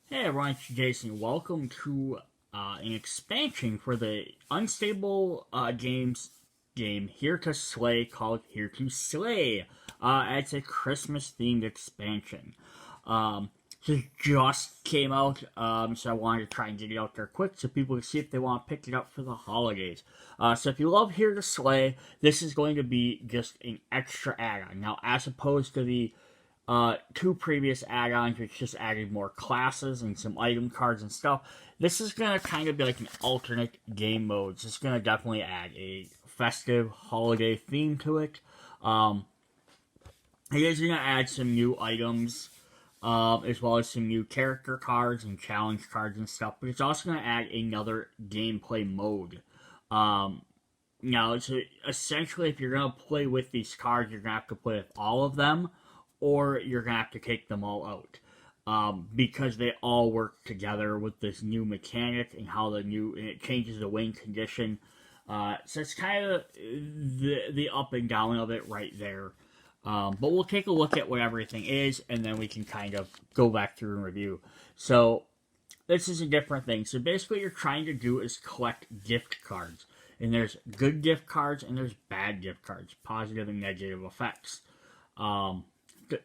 Hey everyone, it's Jason. Welcome to an expansion for the Unstable Games game Here to Slay called Here to Slay. It's a Christmas themed expansion. Um, it just came out, so I wanted to try and get it out there quick so people can see if they want to pick it up for the holidays. So if you love Here to Slay, this is going to be just an extra add-on. Now, as opposed to the two previous add-ons, which just added more classes and some item cards and stuff. This is gonna kind of be like an alternate game mode. It's gonna definitely add a festive holiday theme to it. It is gonna add some new items, as well as some new character cards and challenge cards and stuff. But it's also gonna add another gameplay mode. Now, it's essentially if you're gonna play with these cards, you're gonna have to play with all of them or you're gonna have to take them all out, because they all work together with this new mechanic and how and it changes the win condition. So it's kind of the up and down of it right there. But we'll take a look at what everything is, and then we can kind of go back through and review. So this is a different thing. So basically, what you're trying to do is collect gift cards, and there's good gift cards and there's bad gift cards, positive and negative effects.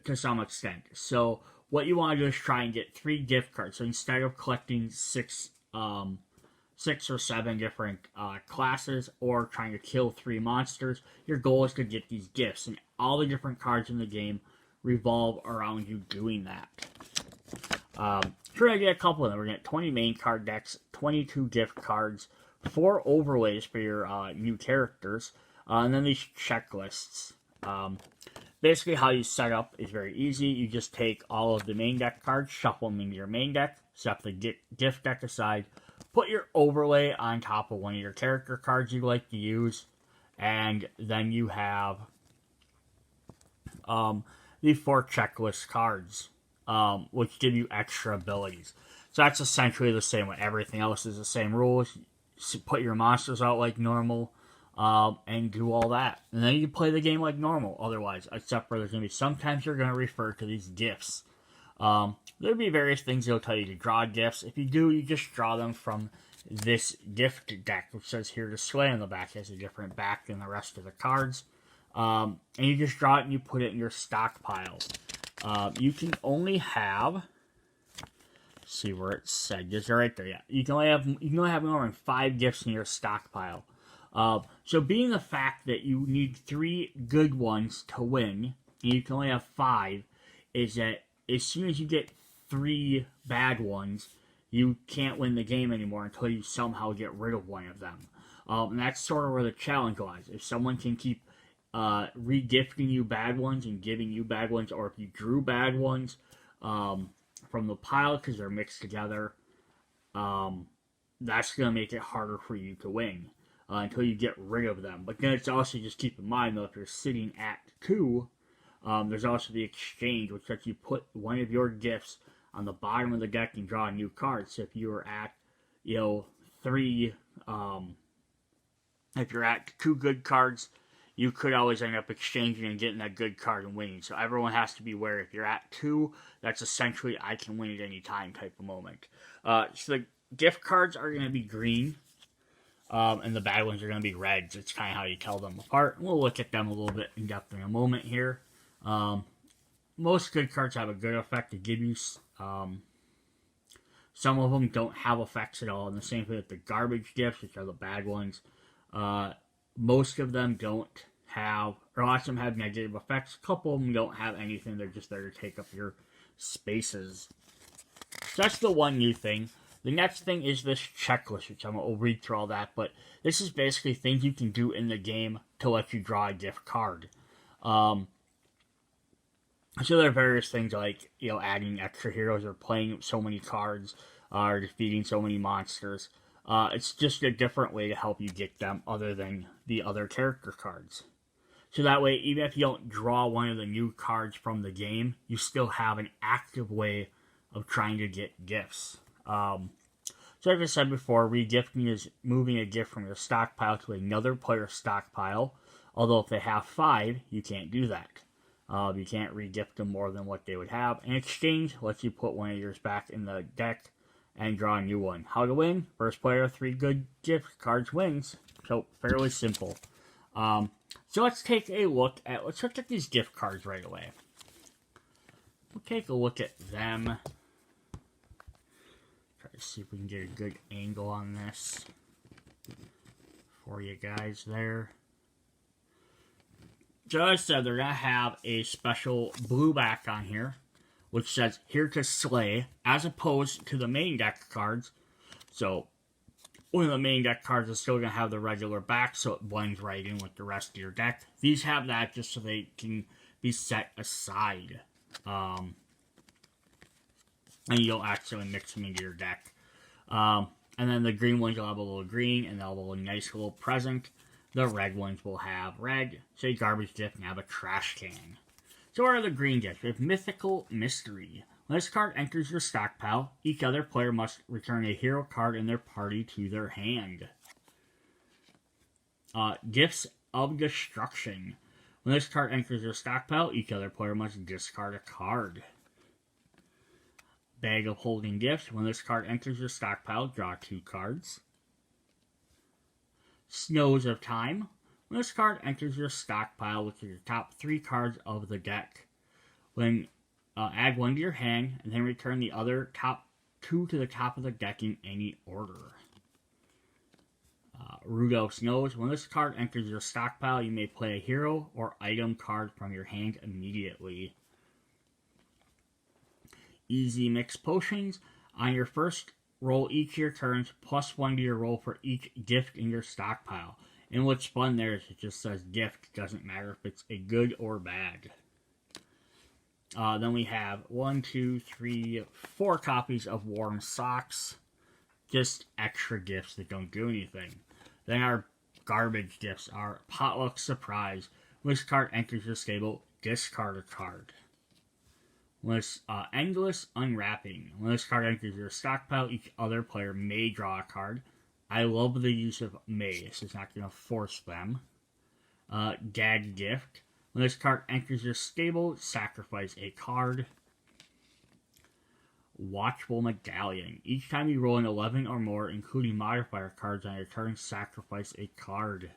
To some extent. So what you want to do is try and get 3 gift cards. So instead of collecting six or 7 different classes or trying to kill 3 monsters, your goal is to get these gifts. And all the different cards in the game revolve around you doing that. We're going to get a couple of them. We're going to get 20 main card decks, 22 gift cards, 4 overlays for your new characters, and then these checklists. Basically, how you set up is very easy. You just take all of the main deck cards, shuffle them into your main deck, set the gift deck aside, put your overlay on top of one of your character cards you like to use, and then you have the 4 checklist cards, which give you extra abilities. So that's essentially the same way. Everything else is the same rules. Put your monsters out like normal. And do all that. And then you play the game like normal otherwise, except for there's going to be sometimes you're going to refer to these gifts. There'll be various things they'll tell you to draw gifts. If you do, you just draw them from this gift deck, which says Here to Slay on the back. It has a different back than the rest of the cards. And you just draw it and you put it in your stockpile. You can only have... see where it said. Just right there, yeah. You can only have more than 5 gifts in your stockpile. So being the fact that you need 3 good ones to win, and you can only have 5, is that as soon as you get 3 bad ones, you can't win the game anymore until you somehow get rid of one of them. And that's sort of where the challenge lies. If someone can keep re-gifting you bad ones and giving you bad ones, or if you drew bad ones from the pile because they're mixed together, that's going to make it harder for you to win. Until you get rid of them. But then it's also, just keep in mind, though, if you're sitting at 2, there's also the exchange, which lets you put one of your gifts on the bottom of the deck and draw a new card. So if you were at, 3, if you're at 2 good cards, you could always end up exchanging and getting that good card and winning. So everyone has to be aware. If you're at 2, that's essentially I can win at any time type of moment. So the gift cards are going to be green. And the bad ones are going to be reds. It's kind of how you tell them apart. We'll look at them a little bit in depth in a moment here. Most good cards have a good effect to give you. Some of them don't have effects at all. And the same thing with the garbage gifts, which are the bad ones. Most of them don't have, or lots of them have negative effects. A couple of them don't have anything. They're just there to take up your spaces. So that's the one new thing. The next thing is this checklist, which I'm going to read through all that, but this is basically things you can do in the game to let you draw a gift card. So there are various things like, adding extra heroes or playing so many cards or defeating so many monsters. It's just a different way to help you get them other than the other character cards. So that way, even if you don't draw one of the new cards from the game, you still have an active way of trying to get gifts. So like I said before, re-gifting is moving a gift from your stockpile to another player's stockpile. Although if they have 5, you can't do that. You can't re-gift them more than what they would have. In exchange, lets you put one of yours back in the deck and draw a new one. How to win? First player 3 good gift cards wins. So, fairly simple. So let's take a look at, let's look at these gift cards right away. We'll take a look at them. Try to see if we can get a good angle on this for you guys there. So as I said, they're going to have a special blue back on here, which says, here to Sleigh, as opposed to the main deck cards. So, one of the main deck cards is still going to have the regular back, so it blends right in with the rest of your deck. These have that just so they can be set aside. And you don't actually mix them into your deck. And then the green ones will have a little green, and they'll have a nice little present. The red ones will have red, say garbage gift, and have a trash can. So what are the green gifts? We have Mythical Mystery. When this card enters your stockpile, each other player must return a hero card in their party to their hand. Gifts of Destruction. When this card enters your stockpile, each other player must discard a card. Bag of Holding Gifts. When this card enters your stockpile, draw 2 cards. Snows of Time. When this card enters your stockpile, which is your top 3 cards of the deck. When add 1 to your hand, and then return the other top 2 to the top of the deck in any order. Rudolph Snows. When this card enters your stockpile, you may play a hero or item card from your hand immediately. Easy Mix Potions. On your first roll each of your turns, +1 to your roll for each gift in your stockpile. And what's fun there is it just says gift. Doesn't matter if it's a good or bad. Then we have 1, 2, 3, 4 copies of Warm Socks. Just extra gifts that don't do anything. Then our garbage gifts are Potluck Surprise. When this card enters your stable, discard a card. When it's Endless Unwrapping. When this card enters your stockpile, each other player may draw a card. I love the use of may. This is not going to force them. Gag Gift. When this card enters your stable, sacrifice a card. Watchful Medallion. Each time you roll an 11 or more, including modifier cards on your turn, sacrifice a card.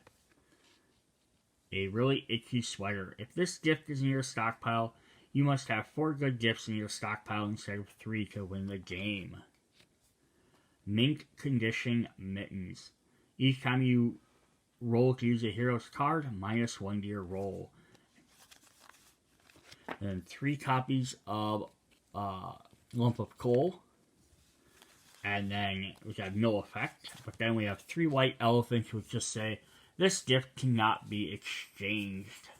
A Really Itchy Sweater. If this gift is in your stockpile, you must have 4 good gifts in your stockpile instead of 3 to win the game. Mint Condition Mittens. Each time you roll to use a hero's card, -1 to your roll. And then 3 copies of Lump of Coal. And then, which have no effect. But then we have 3 white elephants which just say, this gift cannot be exchanged.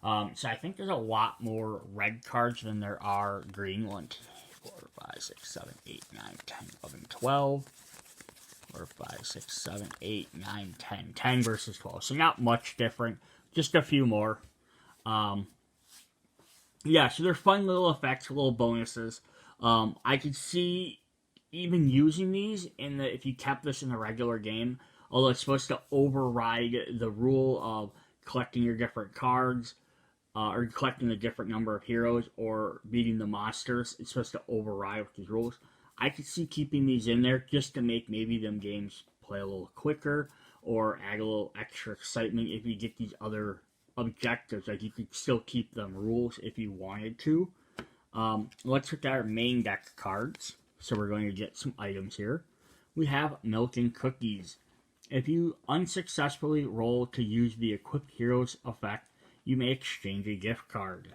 So I think there's a lot more red cards than there are green ones. 4, 5, 6, 7, 8, 9, 10, 11, 12. 4, 5, 6, 7, 8, 9, 10. 10 versus 12. So not much different. Just a few more. Yeah, so they're fun little effects, little bonuses. I could see even using these in the if you kept this in the regular game. Although it's supposed to override the rule of collecting your different cards, or collecting a different number of heroes, or beating the monsters. It's supposed to override with these rules. I could see keeping these in there just to make maybe them games play a little quicker, or add a little extra excitement if you get these other objectives. Like, you could still keep them rules if you wanted to. Let's look at our main deck cards. So we're going to get some items here. We have Milk and Cookies. If you unsuccessfully roll to use the Equipped Heroes effect, you may exchange a gift card.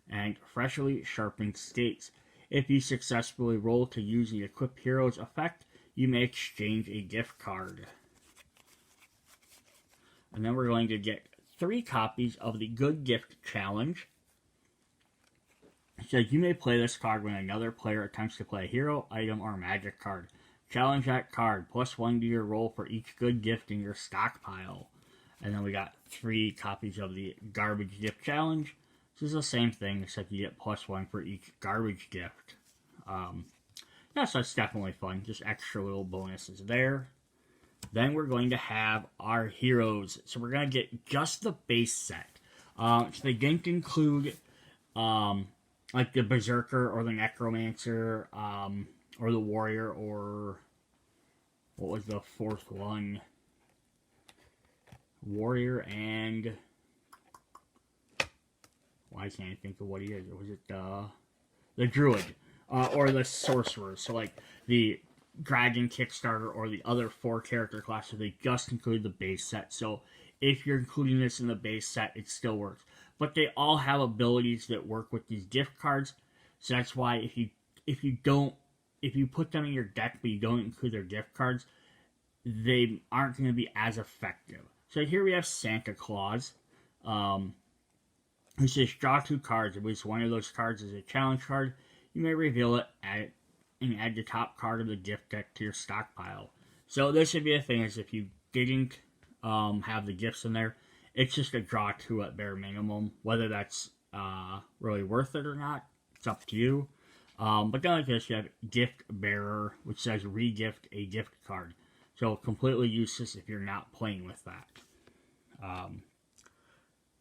And Freshly Sharpened Skates. If you successfully roll to use the Equipped Heroes effect, you may exchange a gift card. And then we're going to get 3 copies of the Good Gift Challenge. It says you may play this card when another player attempts to play a hero, item, or magic card. Challenge that card, +1 to your roll for each good gift in your stockpile. And then we got 3 copies of the Garbage Gift Challenge. This is the same thing, except you get +1 for each garbage gift. Yeah, so it's definitely fun. Just extra little bonuses there. Then we're going to have our heroes. So we're going to get just the base set. So they didn't include like the Berserker or the Necromancer, or the Warrior, or what was the fourth one? Warrior and why can't I think of what he is? Was it the Druid or the Sorcerer? So like the Dragon Kickstarter or the other 4 character classes, they just include the base set. So if you're including this in the base set, it still works. But they all have abilities that work with these gift cards. So that's why if you put them in your deck but you don't include their gift cards, they aren't going to be as effective. So here we have Santa Claus. Who says draw 2 cards. At least one of those cards is a challenge card. You may reveal it, and add the top card of the gift deck to your stockpile. So this would be a thing, is if you didn't have the gifts in there, it's just a draw 2 at bare minimum. Whether that's really worth it or not, it's up to you. But then like this, you have Gift Bearer, which says re-gift a gift card. So completely useless if you're not playing with that.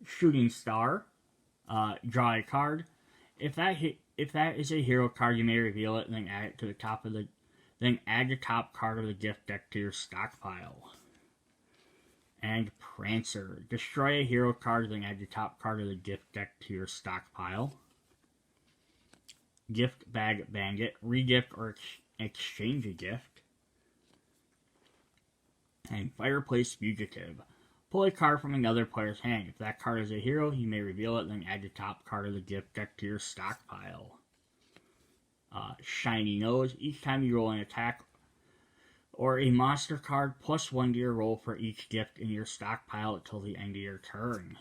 Shooting Star, draw a card. If that is a hero card, you may reveal it and then add it to the top of the. Then add the top card of the gift deck to your stockpile. And Prancer, destroy a hero card, then add the top card of the gift deck to your stockpile. Gift Bag Bandit, re-gift or exchange a gift. And Fireplace Fugitive, pull a card from another player's hand. If that card is a hero, you may reveal it, then add the top card of the gift deck to your stockpile. Shiny Nose, each time you roll an attack or a monster card, +1 to your roll for each gift in your stockpile until the end of your turn.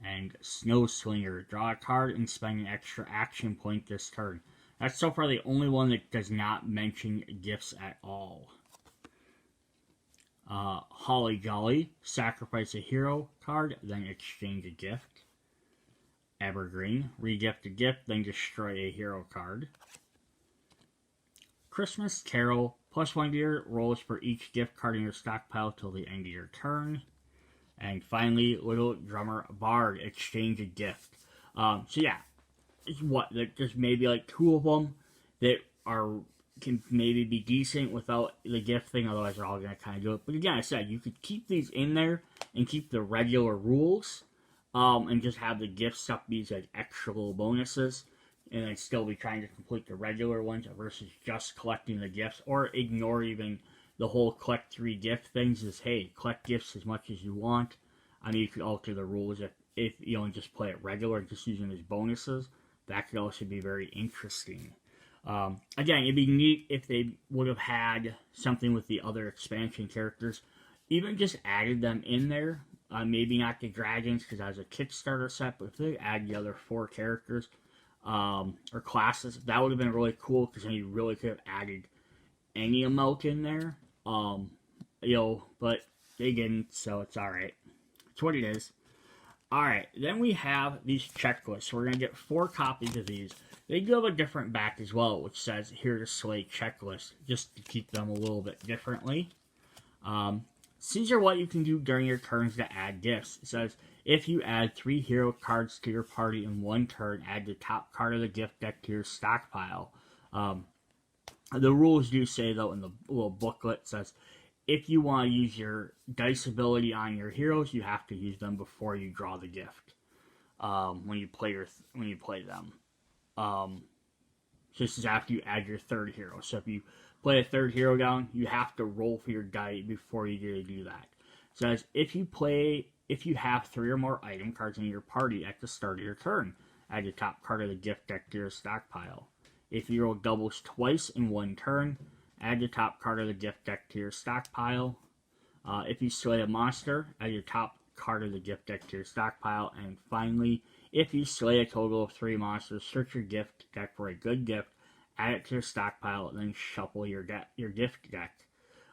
And Snow Slinger, draw a card and spend an extra action point this turn. That's so far the only one that does not mention gifts at all. Holly Jolly, sacrifice a hero card, then exchange a gift. Evergreen, re-gift a gift, then destroy a hero card. Christmas Carol, +1 to your rolls for each gift card in your stockpile till the end of your turn. And finally, Little Drummer Bard, exchange a gift. So yeah, it's what, there's maybe like 2 of them that can maybe be decent without the gift thing, otherwise they're all going to kind of do it. But again, I said, you could keep these in there and keep the regular rules, and just have the gift stuff be like extra little bonuses, and then still be trying to complete the regular ones versus just collecting the gifts, or ignore even the whole collect 3 gift things. Is, hey, collect gifts as much as you want. I mean, you could alter the rules if you don't just play it regular, just using as bonuses. That could also be very interesting. Again, it'd be neat if they would have had something with the other expansion characters. Even just added them in there. Maybe not the dragons, because that was a Kickstarter set, but if they add the other 4 characters or classes, that would have been really cool, because then you really could have added any amount in there. But they didn't, so it's alright. It's what it is. Alright, then we have these checklists. We're going to get 4 copies of these. They do have a different back as well, which says, here to Sleigh checklist, just to keep them a little bit differently. These are what you can do during your turns to add gifts. It says, if you add 3 hero cards to your party in one turn, add the top card of the gift deck to your stockpile. The rules do say, though, in the little booklet, it says, if you want to use your dice ability on your heroes, you have to use them before you draw the gift. When you play them. So this is after you add your 3rd hero. So if you play a 3rd hero down, you have to roll for your die before you get to do that. It says, if you have 3 or more item cards in your party at the start of your turn, add the top card of the gift deck to your stockpile. If you roll doubles twice in one turn, add the top card of the gift deck to your stockpile. If you slay a monster, add your top card of the gift deck to your stockpile. And finally, if you slay a total of 3 monsters, search your gift deck for a good gift, add it to your stockpile, and then shuffle your gift deck.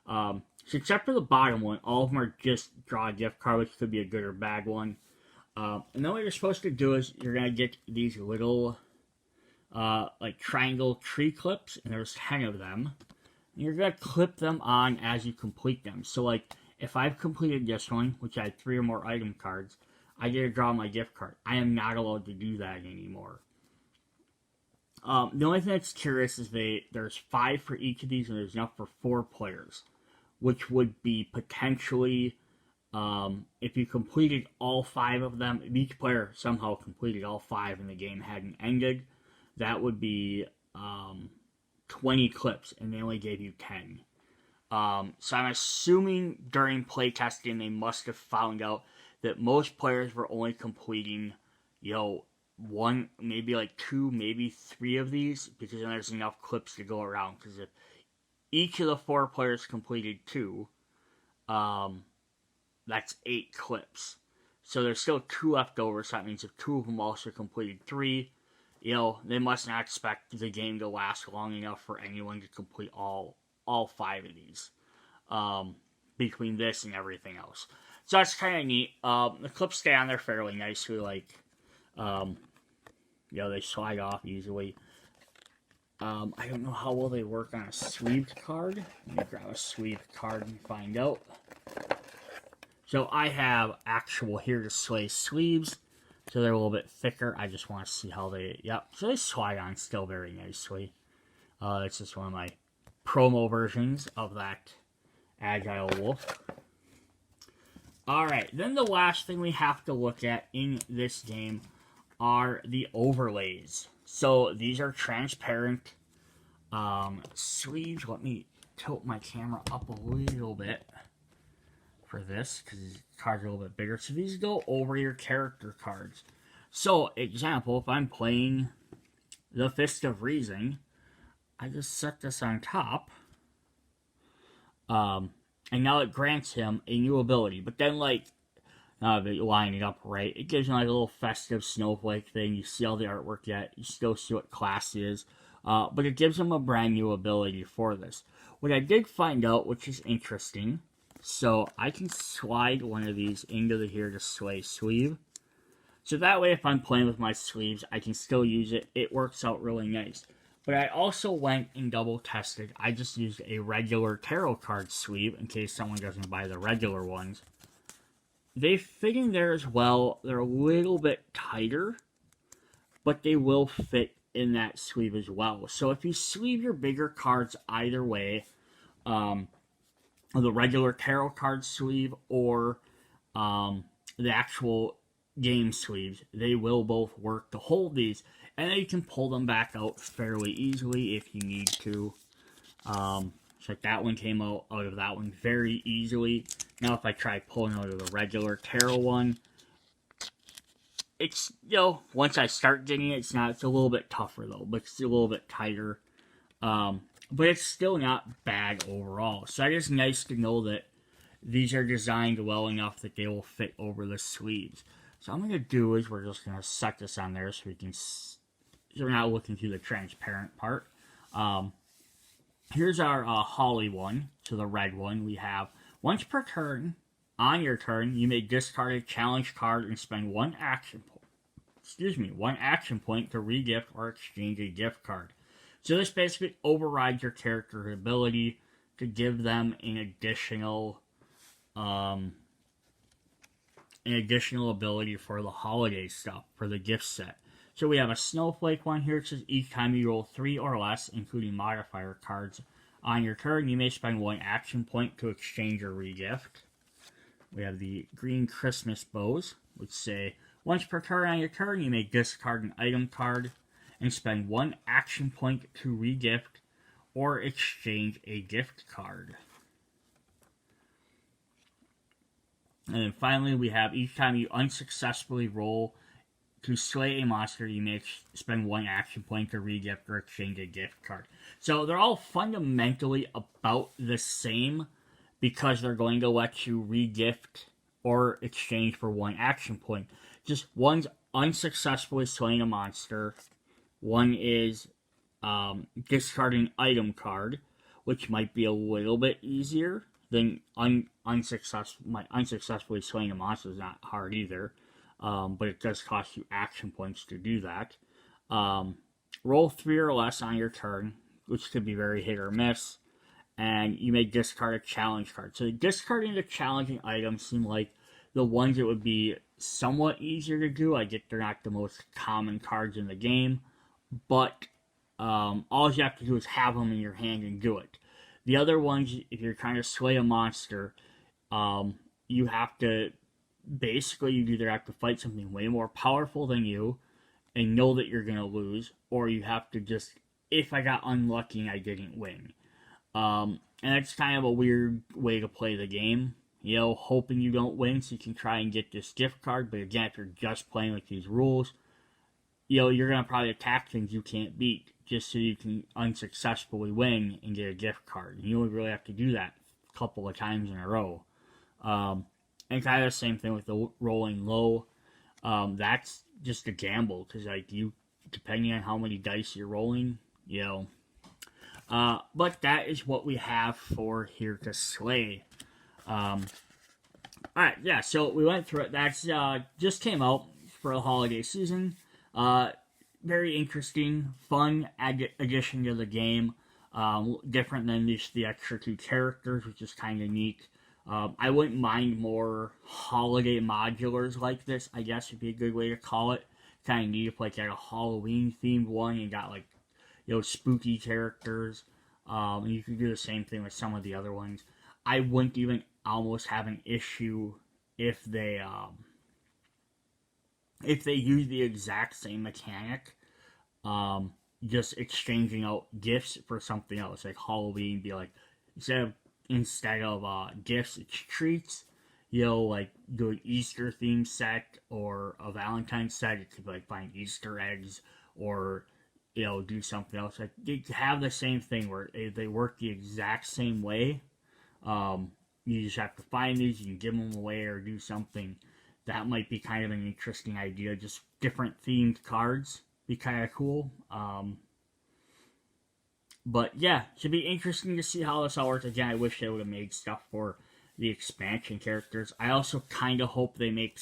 So except for the bottom one, all of them are just draw a gift card, which could be a good or bad one. And then what you're supposed to do is you're going to get these little like triangle tree clips, and there's 10 of them. And you're going to clip them on as you complete them. So like If I've completed this one, which I had 3 or more item cards, I get to draw my gift card. I am not allowed to do that anymore. The only thing that's curious is there's 5 for each of these, and there's enough for 4 players, which would be potentially, if you completed all 5 of them, if each player somehow completed all 5 and the game hadn't ended, that would be 20 clips, and they only gave you 10. So I'm assuming during playtesting they must have found out that most players were only completing, one, maybe like 2, maybe 3 of these, because then there's enough clips to go around. Because if each of the 4 players completed 2, that's 8 clips. So there's still 2 left over, so that means if 2 of them also completed 3, they must not expect the game to last long enough for anyone to complete all 5 of these, between this and everything else. So that's kind of neat. The clips stay on there fairly nicely, they slide off easily. I don't know how well they work on a sleeved card. Let me grab a sleeved card and find out. So I have actual Here to Sleigh sleeves, so they're a little bit thicker. I just want to see how so they slide on still very nicely. It's just one of my promo versions of that Agile Wolf. Alright, then the last thing we have to look at in this game are the overlays. So these are transparent sleeves. Let me tilt my camera up a little bit for this, because these cards are a little bit bigger. So these go over your character cards. So, example, if I'm playing the Fist of Reason, I just set this on top. And now it grants him a new ability. But then, lining up right, it gives him like a little festive snowflake thing. You see all the artwork yet. You still see what class he is. But it gives him a brand new ability for this. What I did find out, which is interesting, so I can slide one of these into the Here to Sleigh sleeve. So that way, if I'm playing with my sleeves, I can still use it. It works out really nice. But I also went and double tested. I just used a regular tarot card sleeve in case someone doesn't buy the regular ones. They fit in there as well. They're a little bit tighter, but they will fit in that sleeve as well. So if you sleeve your bigger cards either way, the regular tarot card sleeve or the actual game sleeves, they will both work to hold these. And then you can pull them back out fairly easily if you need to. So like that one came out of that one very easily. Now if I try pulling out of the regular tarot one, it's, once I start getting it, it's a little bit tougher though, but it's a little bit tighter. But it's still not bad overall. So that is nice to know that these are designed well enough that they will fit over the sleeves. So what I'm going to do is we're just going to set this on there so we're not looking through the transparent part. Here's our Holly one, so the red one. We have, once per turn, on your turn, you may discard a challenge card and spend one action point to re-gift or exchange a gift card. So this basically overrides your character's ability to give them an additional ability for the holiday stuff, for the gift set. So we have a snowflake one here. It says each time you roll 3 or less, including modifier cards, on your turn, you may spend one action point to exchange or re-gift. We have the green Christmas bows, which say, once per turn on your turn, you may discard an item card and spend one action point to re-gift or exchange a gift card. And then finally, we have each time you unsuccessfully roll to slay a monster, you may spend one action point to re-gift or exchange a gift card. So they're all fundamentally about the same because they're going to let you re-gift or exchange for one action point. Just one's unsuccessfully slaying a monster. One is discarding an item card, which might be a little bit easier than unsuccessfully slaying a monster is not hard either. But it does cost you action points to do that. Roll 3 or less on your turn, which could be very hit or miss. and you may discard a challenge card. So discarding the challenging items seem like the ones that would be somewhat easier to do. I get they're not the most common cards in the game, but all you have to do is have them in your hand and do it. The other ones, if you're trying to slay a monster, you have to basically you either have to fight something way more powerful than you and know that you're gonna lose, or you have to just if I got unlucky and I didn't win. And that's kind of a weird way to play the game. You know, hoping you don't win so you can try and get this gift card. But again, if you're just playing with these rules, you know, you're going to probably attack things you can't beat just so you can unsuccessfully win and get a gift card. You only really have to do that a couple of times in a row. And kind of the same thing with the rolling low. That's just a gamble because, like, you, depending on how many dice you're rolling, you know. But that is what we have for Here to Slay. Alright, yeah, so we went through it. That's just came out for the holiday season. Very interesting, fun addition to the game. Different than just the extra 2 characters, which is kind of neat. I wouldn't mind more holiday modulars like this, I guess would be a good way to call it. Kind of neat if like had a Halloween themed one and got like, you know, spooky characters. And you could do the same thing with some of the other ones. I wouldn't even almost have an issue if they use the exact same mechanic, just exchanging out gifts for something else, like Halloween. Be like instead of gifts, it's treats. You know, like do an Easter themed set or a Valentine's set. It could be like find Easter eggs or, you know, do something else. Like they have the same thing where they work the exact same way. You just have to find these, you can give them away or do something. That might be kind of an interesting idea. Just different themed cards be kind of cool. But yeah, should be interesting to see how this all works. Again, I wish they would have made stuff for the expansion characters. I also kind of hope they make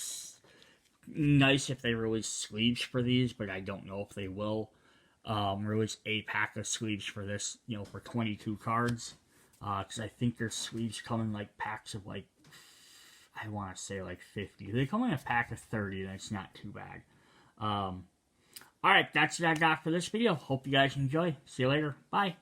nice if they release sleeves for these, but I don't know if they will release a pack of sleeves for this, you know, for 22 cards. Because I think their sleeves come in like packs of like, I want to say like 50. They come in a pack of 30, then it's not too bad. Alright, that's what I got for this video. Hope you guys enjoy. See you later. Bye.